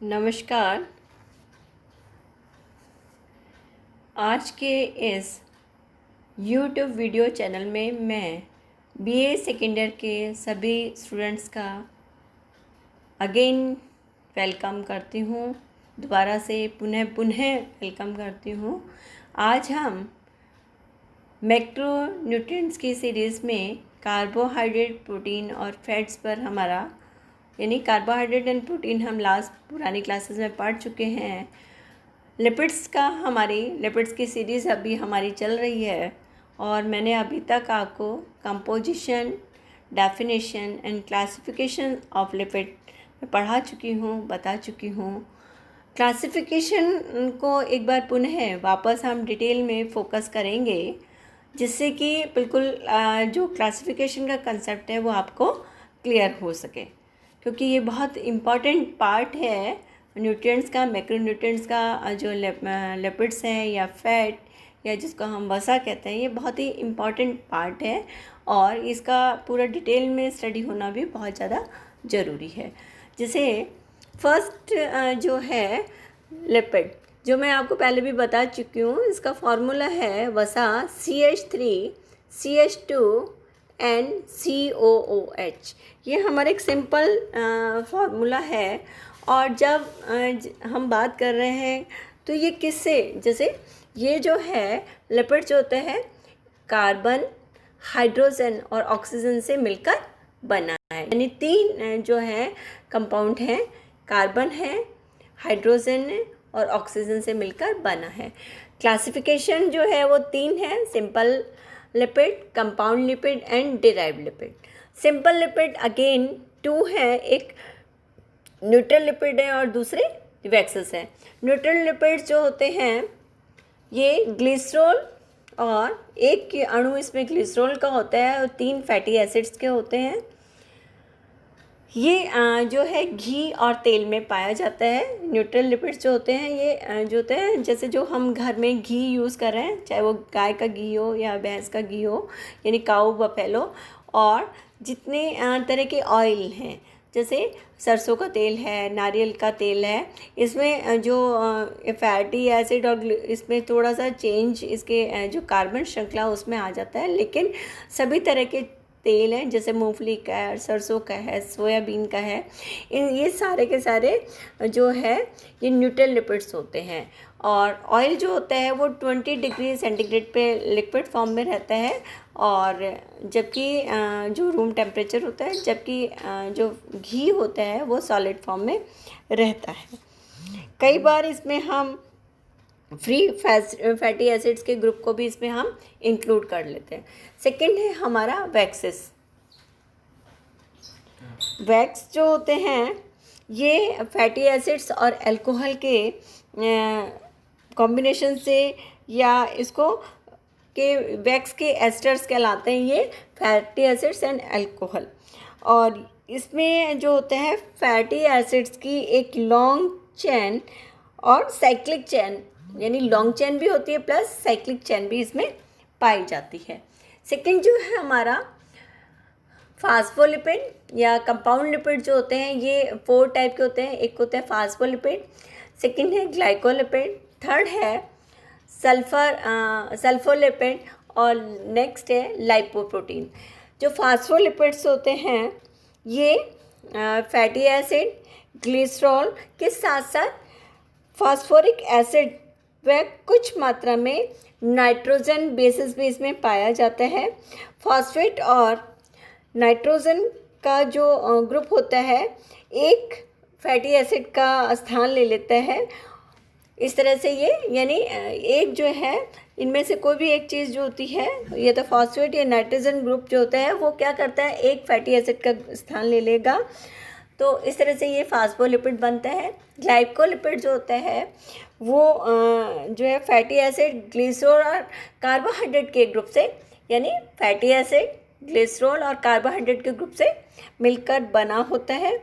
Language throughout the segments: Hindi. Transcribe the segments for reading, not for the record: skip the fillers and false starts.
नमस्कार। आज के इस YouTube वीडियो चैनल में मैं बीए सेकेंड ईयर के सभी स्टूडेंट्स का अगेन वेलकम करती हूँ। दोबारा से पुनः वेलकम करती हूँ। आज हम मैक्रोन्यूट्रिएंट्स की सीरीज़ में कार्बोहाइड्रेट, प्रोटीन और फैट्स पर हमारा यानी कार्बोहाइड्रेट एंड प्रोटीन हम लास्ट पुरानी क्लासेस में पढ़ चुके हैं। लिपिड्स की सीरीज़ अभी हमारी चल रही है और मैंने अभी तक आपको composition, definition and classification of lipid में पढ़ा चुकी हूँ, बता चुकी हूँ। क्लासिफिकेशन को एक बार पुनः वापस हम डिटेल में फोकस करेंगे, जिससे कि बिल्कुल जो क्लासिफिकेशन का कंसेप्ट है वो आपको क्लियर हो सके, क्योंकि ये बहुत इम्पॉर्टेंट पार्ट है न्यूट्रिएंट्स का, मैक्रोन्यूट्रिएंट्स का। जो लिपिड्स हैं या फैट या जिसको हम वसा कहते हैं, ये बहुत ही इम्पॉर्टेंट पार्ट है और इसका पूरा डिटेल में स्टडी होना भी बहुत ज़्यादा ज़रूरी है। जैसे फर्स्ट जो है लिपिड, जो मैं आपको पहले भी बता चुकी हूँ, इसका फॉर्मूला है वसा CH3 CH2 NCOOH। ये हमारा एक सिंपल फार्मूला है। और जब हम बात कर रहे हैं तो ये किससे, जैसे ये जो है लिपिड जो होते हैं कार्बन, हाइड्रोजन और ऑक्सीजन से मिलकर बना है। यानी तीन जो है कंपाउंड हैं, कार्बन है, हाइड्रोजन है और ऑक्सीजन से मिलकर बना है। क्लासिफिकेशन जो है वो तीन है: simple lipid, compound lipid and derived lipid. Simple lipid again two है, एक न्यूट्रल लिपिड है और दूसरे वैक्सेस हैं। न्यूट्रल लिपिड जो होते हैं ये ग्लिसरॉल, और एक अणु इसमें ग्लिसरॉल का होता है और 3 फैटी एसिड्स के होते हैं। ये जो है घी और तेल में पाया जाता है। न्यूट्रल लिपिड्स जो होते हैं ये जो होते हैं, जैसे जो हम घर में घी यूज़ कर रहे हैं, चाहे वो गाय का घी हो या भैंस का घी हो, यानी काऊ बफेलो, और जितने तरह के ऑयल हैं, जैसे सरसों का तेल है, नारियल का तेल है, इसमें जो फैटी एसिड और इसमें थोड़ा सा चेंज, इसके जो कार्बन श्रृंखला उसमें आ जाता है, लेकिन सभी तरह के तेल हैं, जैसे मूंगफली का है, सरसों का है, सोयाबीन का है, ये सारे के सारे जो है ये न्यूट्रल लिपिड्स होते हैं। और ऑयल जो होता है वो 20 डिग्री सेंटीग्रेड पे लिक्विड फॉर्म में रहता है, और जबकि जो रूम टेम्परेचर होता है, जबकि जो घी होता है वो सॉलिड फॉर्म में रहता है। कई बार इसमें हम फ्री फैटी एसिड्स के ग्रुप को भी इसमें हम इंक्लूड कर लेते हैं। सेकंड है हमारा वैक्सेस। वैक्स जो होते हैं ये फैटी एसिड्स और अल्कोहल के कॉम्बिनेशन से, या इसको के वैक्स के एस्टर्स कहलाते हैं, ये फैटी एसिड्स एंड अल्कोहल। और इसमें जो होता है फैटी एसिड्स की एक लॉन्ग चेन और साइक्लिक चेन, यानी लॉन्ग चेन भी होती है प्लस साइक्लिक चेन भी इसमें पाई जाती है। सेकंड जो है हमारा फास्फोलिपिड या कंपाउंड लिपिड जो होते हैं, ये 4 टाइप के होते हैं। एक होता है फास्फोलिपिड, सेकंड है ग्लाइकोलिपिड, थर्ड है सल्फोलिपिड और नेक्स्ट है लाइपोप्रोटीन। जो फास्फोलिपिड्स होते हैं ये फैटी एसिड, ग्लिसरॉल के साथ साथ फास्फोरिक एसिड व कुछ मात्रा में नाइट्रोजन बेसिस भी इसमें पाया जाता है। फॉस्फेट और नाइट्रोजन का जो ग्रुप होता है एक फैटी एसिड का स्थान ले लेता है। इस तरह से ये, यानी एक जो है इनमें से कोई भी एक चीज़ जो होती है, ये तो फॉस्फेट या नाइट्रोजन ग्रुप जो होता है वो क्या करता है, एक फैटी एसिड का स्थान ले लेगा। तो इस तरह से ये फास्फोलिपिड बनता है। ग्लाइकोलिपिड जो होता है वो जो है फैटी एसिड, ग्लिसरॉल और कार्बोहाइड्रेट के ग्रुप से, यानी फैटी एसिड, ग्लिसरॉल और कार्बोहाइड्रेट के ग्रुप से मिलकर बना होता है।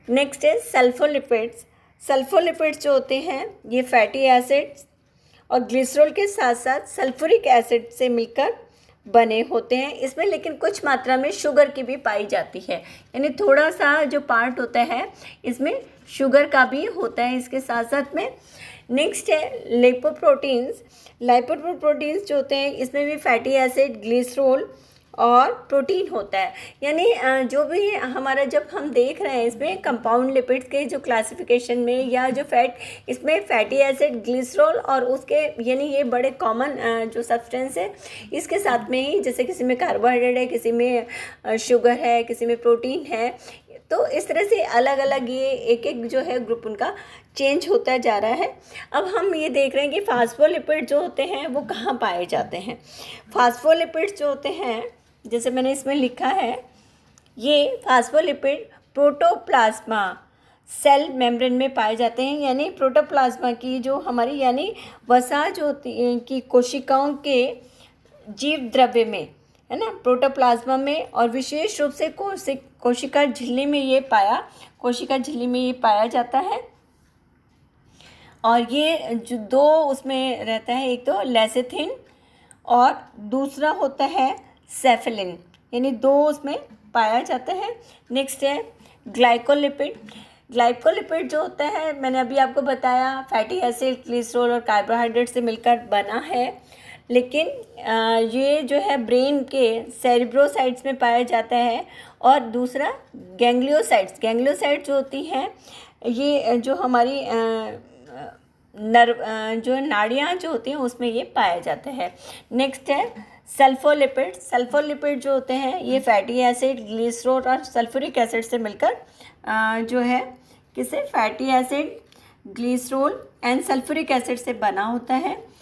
नेक्स्ट है सल्फोलिपिड्स। सल्फोलिपिड्स जो होते हैं ये फैटी एसिड्स और ग्लिसरॉल के साथ साथ सल्फ्यूरिक एसिड से मिलकर बने होते हैं इसमें, लेकिन कुछ मात्रा में शुगर की भी पाई जाती है, यानी थोड़ा सा जो पार्ट होता है इसमें शुगर का भी होता है इसके साथ साथ में। नेक्स्ट है लिपोप्रोटीन्स। लिपोप्रोटीन्स जो होते हैं इसमें भी फैटी एसिड, ग्लिसरॉल और प्रोटीन होता है, यानी जो भी हमारा, जब हम देख रहे हैं इसमें कंपाउंड लिपिड्स के जो क्लासिफिकेशन में या जो फैट, इसमें फैटी एसिड, ग्लिसरॉल और उसके, यानी ये बड़े कॉमन जो सब्सटेंस है, इसके साथ में ही, जैसे किसी में कार्बोहाइड्रेट है, किसी में शुगर है, किसी में प्रोटीन है, तो इस तरह से अलग अलग ये एक एक जो है ग्रुप उनका चेंज होता जा रहा है। अब हम ये देख रहे हैं कि फास्फोलिपिड जो होते हैं वो कहाँ पाए जाते हैं। फास्फोलिपिड्स जो होते हैं, जैसे मैंने इसमें लिखा है, ये फास्फोलिपिड प्रोटोप्लाज्मा सेल मेम्ब्रेन में पाए जाते हैं, यानी प्रोटोप्लाज्मा की जो हमारी, यानी वसा जो होती है कि कोशिकाओं के जीव द्रव्य में, है ना, प्रोटोप्लाज्मा में, और विशेष रूप से कोशिका झिल्ली में ये पाया जाता है। और ये जो दो उसमें रहता है, एक तो लेसिथिन और दूसरा होता है सेफेलिन, यानी दो उसमें पाया जाता है। नेक्स्ट है ग्लाइकोलिपिड। ग्लाइकोलिपिड जो होता है, मैंने अभी आपको बताया, फैटी एसिड, ग्लिसरॉल और कार्बोहाइड्रेट से मिलकर बना है, लेकिन ये जो है ब्रेन के सेरिब्रोसाइट्स में पाया जाता है। और दूसरा गैंग्लियोसाइट्स जो होती हैं, ये जो हमारी जो नाड़ियाँ जो होती हैं उसमें ये पाया जाता है। नेक्स्ट है सल्फोलिपिड जो होते हैं, ये फैटी एसिड, ग्लिसरॉल और सल्फ्यूरिक एसिड से मिलकर जो है किसे, fatty acid, glycerol and sulphuric acid से बना होता है।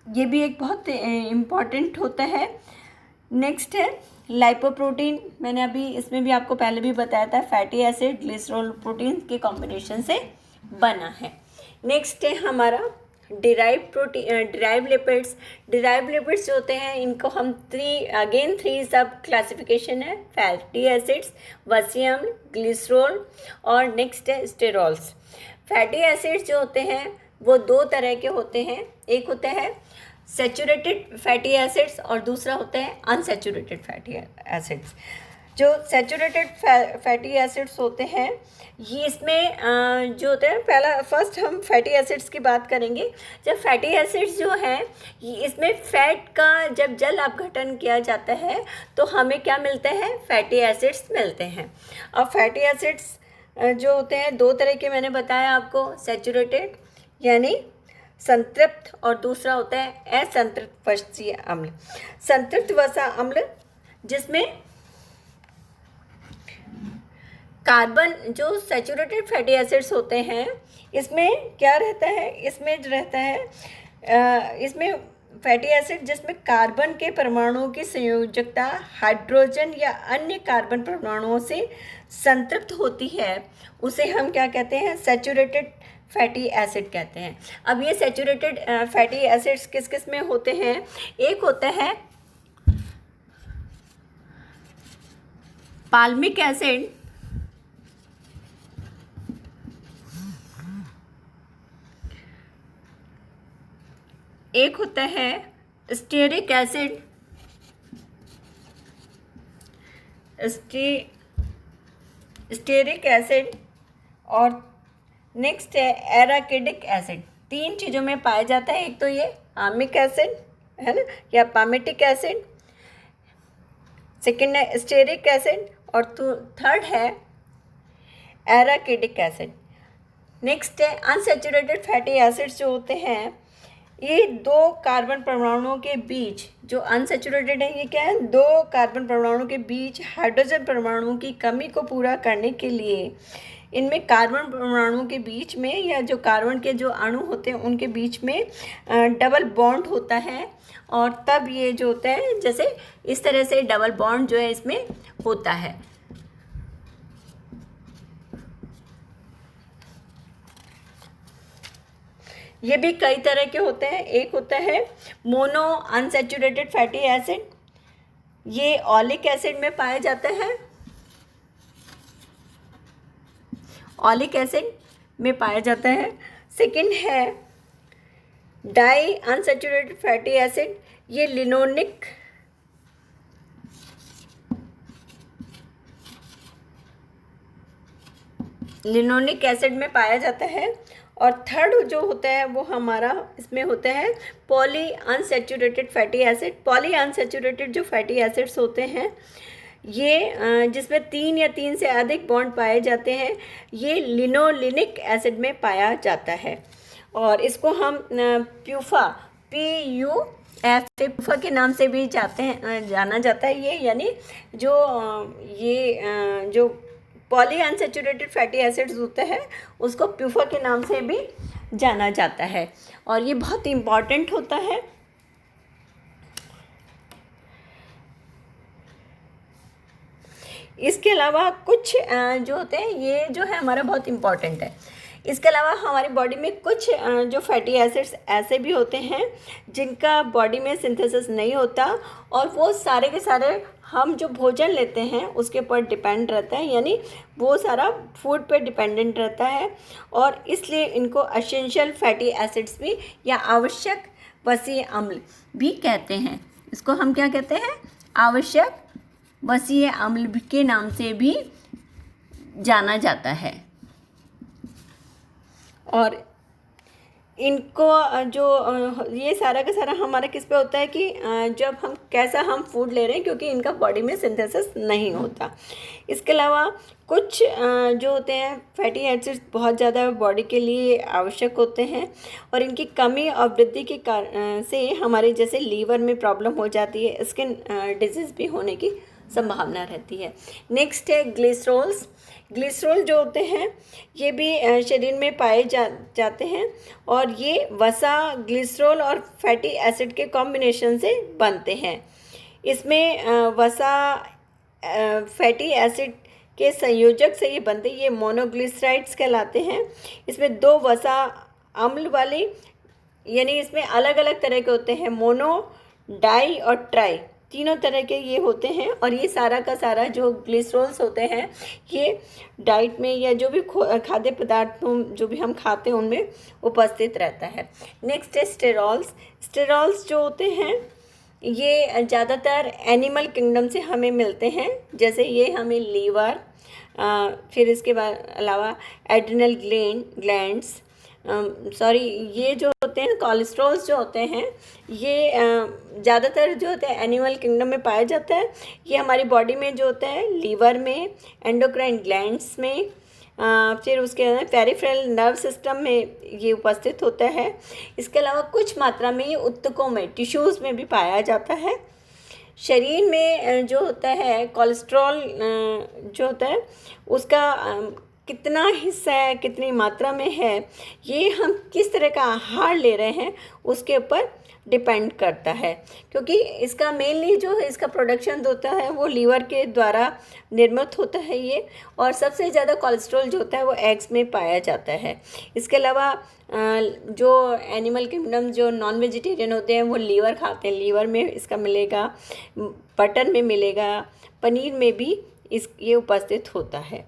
ये भी एक बहुत इम्पॉर्टेंट होता है। नेक्स्ट है लाइपोप्रोटीन। मैंने अभी इसमें भी आपको पहले भी बताया था, फैटी एसिड, ग्लिसरॉल, प्रोटीन के कॉम्बिनेशन से बना है। नेक्स्ट है हमारा डिराइव लिपिड्स। डिराइव लिपिड्स जो होते हैं, इनको हम थ्री सब क्लासिफिकेशन है, फैटी एसिड्स, वसी अम्ल, ग्लिसरॉल और नेक्स्ट है स्टेरॉल्स। फैटी एसिड्स जो होते हैं वो दो तरह के होते हैं, एक होता है सैचुरेटेड फैटी एसिड्स और दूसरा होता है अनसैचुरेटेड फैटी एसिड्स। जो सैचुरेटेड फैटी एसिड्स होते हैं, ये इसमें जो होते हैं, फर्स्ट हम फैटी एसिड्स की बात करेंगे। जब फैटी एसिड्स जो हैं, इसमें फैट का जब जल अपघटन किया जाता है तो हमें क्या मिलते हैं, फैटी एसिड्स मिलते हैं। अब फैटी एसिड्स जो होते हैं दो तरह के मैंने बताया आपको, सैचुरेटेड यानी संतृप्त और दूसरा होता है असंतृप्त वसा अम्ल। संतृप्त वसा अम्ल जिसमें कार्बन, जो सैचुरेटेड फैटी एसिड्स होते हैं, इसमें क्या रहता है, इसमें फैटी एसिड जिसमें कार्बन के परमाणुओं की संयोजकता हाइड्रोजन या अन्य कार्बन परमाणुओं से संतृप्त होती है, उसे हम क्या कहते हैं, सैचुरेटेड फैटी एसिड कहते हैं। अब ये सैचुरेटेड फैटी एसिड्स किस किस में होते हैं, एक होता है पाल्मिक एसिड, एक होता है स्टेरिक एसिड, स्टेरिक एसिड और नेक्स्ट है एराकिडिक एसिड। तीन चीज़ों में पाया जाता है, एक तो ये आमिक एसिड है ना, या पामेटिक एसिड, सेकेंड है स्टेरिक एसिड और थर्ड है एराकिडिक एसिड। नेक्स्ट है अनसैचुरेटेड फैटी एसिड्स जो होते हैं, ये दो कार्बन परमाणुओं के बीच, जो अनसैचुरेटेड है, ये क्या है, दो कार्बन परमाणुओं के बीच हाइड्रोजन परमाणुओं की कमी को पूरा करने के लिए इनमें कार्बन परमाणुओं के बीच में, या जो कार्बन के जो अणु होते हैं उनके बीच में डबल बॉन्ड होता है, और तब ये जो होता है, जैसे इस तरह से डबल बॉन्ड जो है इसमें होता है। ये भी कई तरह के होते हैं। एक होता है मोनो अनसैचुरेटेड फैटी एसिड, ये ऑलिक एसिड में पाया जाता है, ऑलिक एसिड में पाया जाता है। सेकंड है डाई अनसैचुरेटेड फैटी एसिड, ये लिनोनिक एसिड में पाया जाता है। और थर्ड जो होता है वो हमारा इसमें होता है poly unsaturated fatty acid. Poly unsaturated जो फैटी एसिड्स होते हैं ये जिसमें 3 या 3 से अधिक बॉन्ड पाए जाते हैं, ये लिनोलिनिक एसिड में पाया जाता है। और इसको हम प्यूफा प्यूफा के नाम से भी जाना जाता है। ये यानी जो पॉली अनसैचुरेटेड फैटी एसिड्स होते हैं उसको प्यूफा के नाम से भी जाना जाता है और ये बहुत इम्पॉर्टेंट होता है। इसके अलावा कुछ जो होते हैं ये जो है हमारा बहुत इम्पॉर्टेंट है। इसके अलावा हमारी बॉडी में कुछ जो फैटी एसिड्स ऐसे भी होते हैं जिनका बॉडी में सिंथेसिस नहीं होता और वो सारे के सारे हम जो भोजन लेते हैं उसके ऊपर डिपेंड रहता है, यानी वो सारा फूड पे डिपेंडेंट रहता है और इसलिए इनको एसेंशियल फैटी एसिड्स भी या आवश्यक वसीय अम्ल भी कहते हैं। इसको हम क्या कहते हैं? आवश्यक वसीय अम्ल के नाम से भी जाना जाता है। और इनको जो ये सारा का सारा हमारा किस पे होता है कि जब हम कैसा हम फूड ले रहे हैं, क्योंकि इनका बॉडी में सिंथेसिस नहीं होता। इसके अलावा कुछ जो होते हैं फैटी एसिड्स बहुत ज़्यादा बॉडी के लिए आवश्यक होते हैं और इनकी कमी और वृद्धि के कारण से हमारे जैसे लीवर में प्रॉब्लम हो जाती है, स्किन डिजीज़ भी होने की संभावना रहती है। नेक्स्ट है ग्लिसरॉल्स। ग्लिसरॉल जो होते हैं ये भी शरीर में पाए जाते हैं और ये वसा, ग्लिसरॉल और फैटी एसिड के कॉम्बिनेशन से बनते हैं। इसमें वसा फैटी एसिड के संयोजक से ये बनते हैं, ये मोनोग्लिसराइड्स कहलाते हैं। इसमें 2 वसा अम्ल वाले यानी इसमें अलग अलग तरह के होते हैं, मोनो, डाई और ट्राई, तीनों तरह के ये होते हैं। और ये सारा का सारा जो ग्लिसरॉल्स होते हैं ये डाइट में या जो भी खाद्य पदार्थों जो भी हम खाते हैं उनमें उपस्थित रहता है। नेक्स्ट है स्टेरॉल्स। स्टेरॉल्स जो होते हैं ये ज़्यादातर एनिमल किंगडम से हमें मिलते हैं, जैसे ये हमें लीवर, फिर इसके अलावा एड्रिनल ग्लैंड्स, ये जो होते हैं कोलेस्ट्रॉल्स जो होते हैं ये ज़्यादातर जो होते हैं एनिमल किंगडम में पाया जाता है। ये हमारी बॉडी में जो होता है लीवर में, एंडोक्राइन ग्लैंड्स में, फिर उसके अलावा पेरिफेरल नर्व सिस्टम में ये उपस्थित होता है। इसके अलावा कुछ मात्रा में ये ऊतकों में, टिश्यूज़ में भी पाया जाता है। शरीर में जो होता है कोलेस्ट्रॉल जो होता है उसका कितना हिस्सा है, कितनी मात्रा में है, ये हम किस तरह का आहार ले रहे हैं उसके ऊपर डिपेंड करता है, क्योंकि इसका मेनली जो है इसका प्रोडक्शन होता है वो लीवर के द्वारा निर्मित होता है ये। और सबसे ज़्यादा कोलेस्ट्रॉल जो होता है वो एग्स में पाया जाता है। इसके अलावा जो एनिमल किंगडम जो नॉन वेजिटेरियन होते हैं वो लीवर खाते हैं, लीवर में इसका मिलेगा, बटर में मिलेगा, पनीर में भी ये उपस्थित होता है।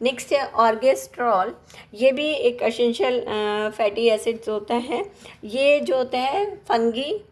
नेक्स्ट है ऑर्गेस्ट्रॉल। ये भी एक एसेंशियल फैटी एसिड्स होता है। ये जो होता है फंगी,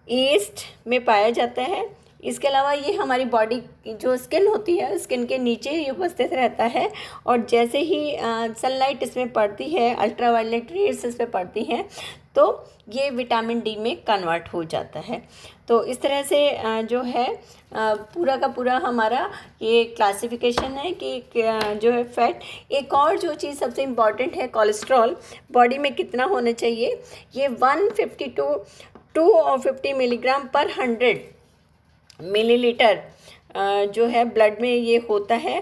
ईस्ट में पाया जाता है। इसके अलावा ये हमारी बॉडी की जो स्किन होती है, स्किन के नीचे ही उपस्थित रहता है और जैसे ही सनलाइट इसमें पड़ती है, अल्ट्रावायलेट रेज इस पर पड़ती हैं, तो ये विटामिन डी में कन्वर्ट हो जाता है। तो इस तरह से जो है पूरा का पूरा हमारा ये क्लासिफिकेशन है कि जो है फैट। एक और जो चीज़ सबसे इम्पॉर्टेंट है, कोलेस्ट्रॉल बॉडी में कितना होना चाहिए, ये 150 to 250 मिलीग्राम पर 100 मिलीलीटर जो है ब्लड में ये होता है।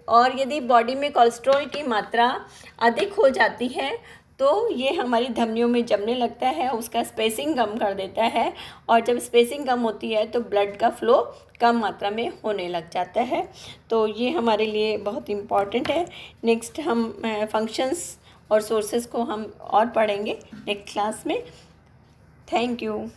और यदि बॉडी में कोलेस्ट्रॉल की मात्रा अधिक हो जाती है तो ये हमारी धमनियों में जमने लगता है, उसका स्पेसिंग कम कर देता है और जब स्पेसिंग कम होती है तो ब्लड का फ्लो कम मात्रा में होने लग जाता है। तो ये हमारे लिए बहुत इम्पॉर्टेंट है। नेक्स्ट हम फंक्शंस और सोर्सेज को हम और पढ़ेंगे नेक्स्ट क्लास में। Thank you.